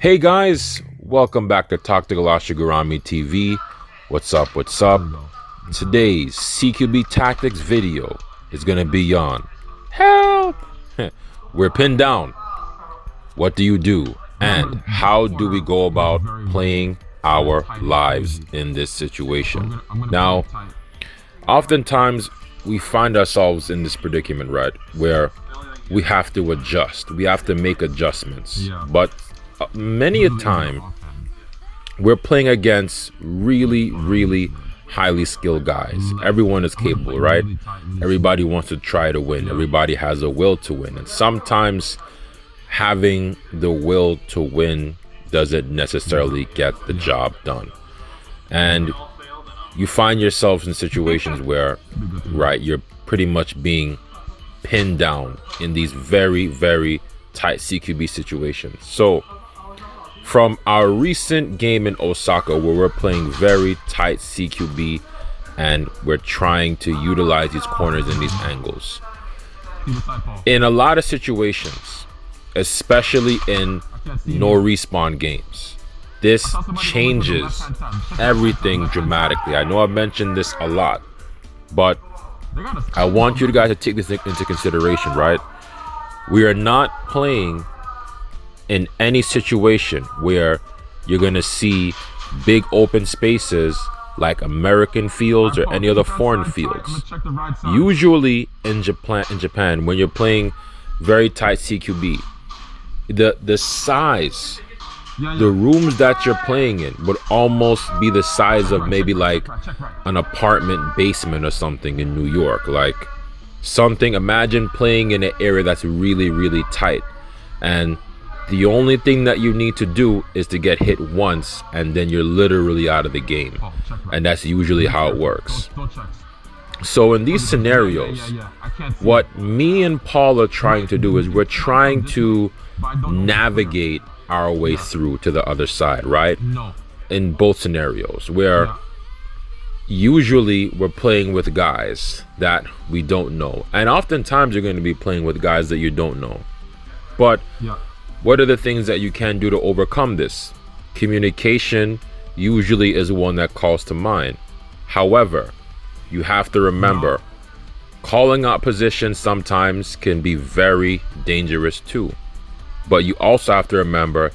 Hey guys, welcome back to Tactical Ashigurami TV. What's up? Today's CQB Tactics video is going to be on help. We're pinned down. What do you do? And how do we go about playing our lives in this situation? Now, oftentimes we find ourselves in this predicament, right? Where we have to adjust. We have to make adjustments. But many a time we're playing against really highly skilled guys. Everyone is capable, right? Everybody wants to try to win. Everybody has a will to win, and sometimes having the will to win doesn't necessarily get the job done. And you find yourselves in situations where, right, you're pretty much being pinned down in these very tight CQB situations. So from our recent game in Osaka, where we're playing very tight CQB and we're trying to utilize these corners and these angles, in a lot of situations, especially in no respawn games, this changes everything dramatically. I know I've mentioned this a lot, but I want you guys to take this into consideration, right? We are not playing in any situation where you're gonna see big open spaces like American fields or any other foreign fields. Usually in Japan, when you're playing very tight CQB, the size, the rooms that you're playing in would almost be the size of maybe like an apartment basement or something in New York. Like something, imagine playing in an area that's really tight, and the only thing that you need to do is to get hit once, and then you're literally out of the game. And that's usually how it works. So in these scenarios, what me and Paul are trying to do is we're trying to navigate our way through to the other side, right? In both scenarios, where usually we're playing with guys that we don't know. And oftentimes you're going to be playing with guys that you don't know. But what are the things that you can do to overcome this? Communication usually is one that calls to mind. However, you have to remember, calling out positions sometimes can be very dangerous too. But you also have to remember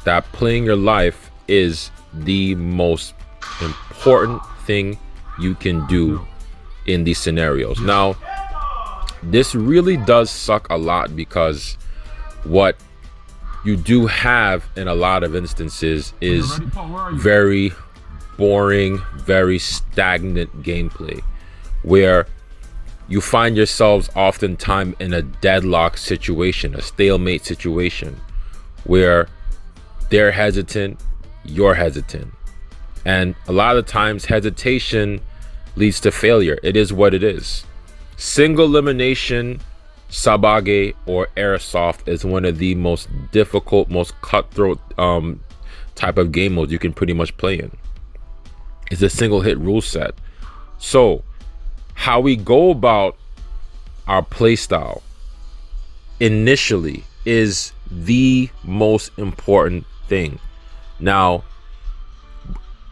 that playing your life is the most important thing you can do in these scenarios. Now, this really does suck a lot, because what you do have in a lot of instances is very boring, very stagnant gameplay, where you find yourselves oftentimes in a deadlock situation, a stalemate situation, where they're hesitant, you're hesitant. And a lot of times hesitation leads to failure. It is what it is. Single elimination, sabage, or airsoft is one of the most difficult, most cutthroat type of game modes you can pretty much play in. It's a single hit rule set. So how we go about our play style initially is the most important thing. Now,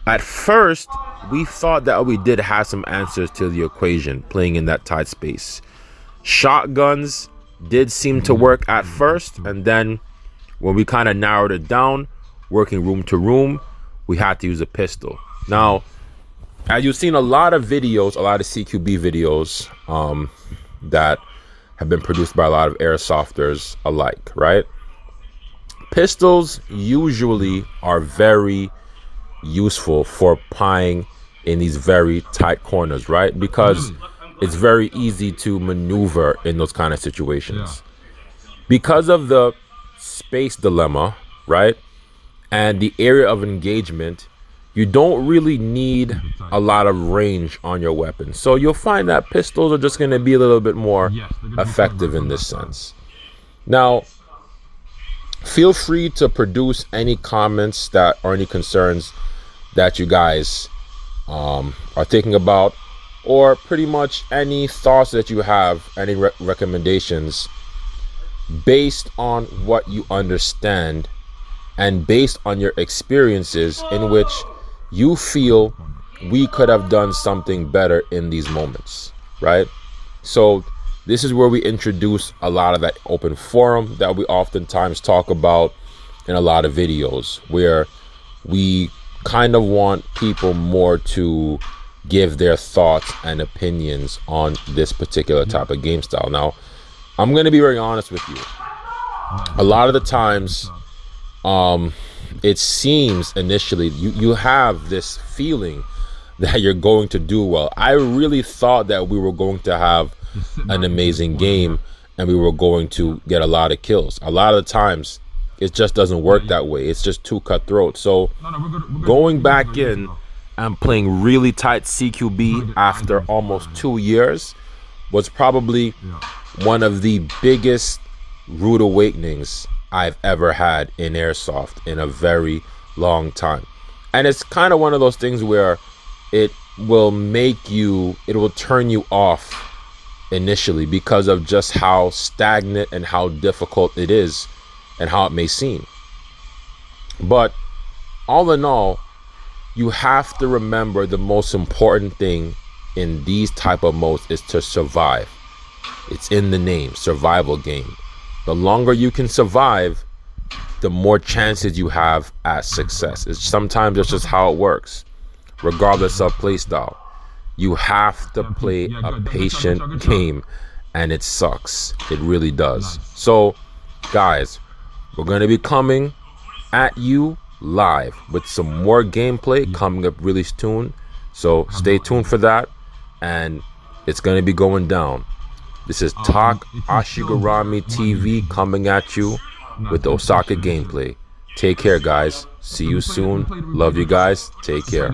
at first we thought that we did have some answers to the equation playing in that tight space. Shotguns did seem to work at first, and then when we kind of narrowed it down, working room to room, we had to use a pistol. Now, as you've seen a lot of videos, a lot of CQB videos that have been produced by a lot of airsofters alike, right? Pistols usually are very useful for plying in these very tight corners, right? Because it's very easy to maneuver in those kind of situations. Because of the space dilemma, right, and the area of engagement, you don't really need a lot of range on your weapon. So you'll find that pistols are just going to be a little bit more effective in this sense. Now, feel free to produce any comments that or any concerns that you guys are thinking about, or pretty much any thoughts that you have, any recommendations based on what you understand and based on your experiences in which you feel we could have done something better in these moments, right? So this is where we introduce a lot of that open forum that we oftentimes talk about in a lot of videos, where we kind of want people more to give their thoughts and opinions on this particular type of game style. Now, I'm going to be very honest with you. A lot of the times, it seems initially you have this feeling that you're going to do well. I really thought that we were going to have an amazing game and we were going to get a lot of kills. A lot of the times it just doesn't work that way. It's just too cutthroat. So going back in and playing really tight CQB after almost 2 years was probably one of the biggest rude awakenings I've ever had in Airsoft in a very long time. And it's kind of one of those things where it will turn you off initially because of just how stagnant and how difficult it is and how it may seem. But all in all, you have to remember the most important thing in these type of modes is to survive. It's in the name, survival game. The longer you can survive, the more chances you have at success. Sometimes it's just how it works, regardless of playstyle. You have to play a patient game, and it sucks. It really does. So, guys, we're going to be coming at you live with some more gameplay coming up really soon. So stay tuned for that, and it's going to be going down. This is Talk Ashigurami TV coming at you with the Osaka gameplay. Take care, guys. See you soon. Love you guys. Take care.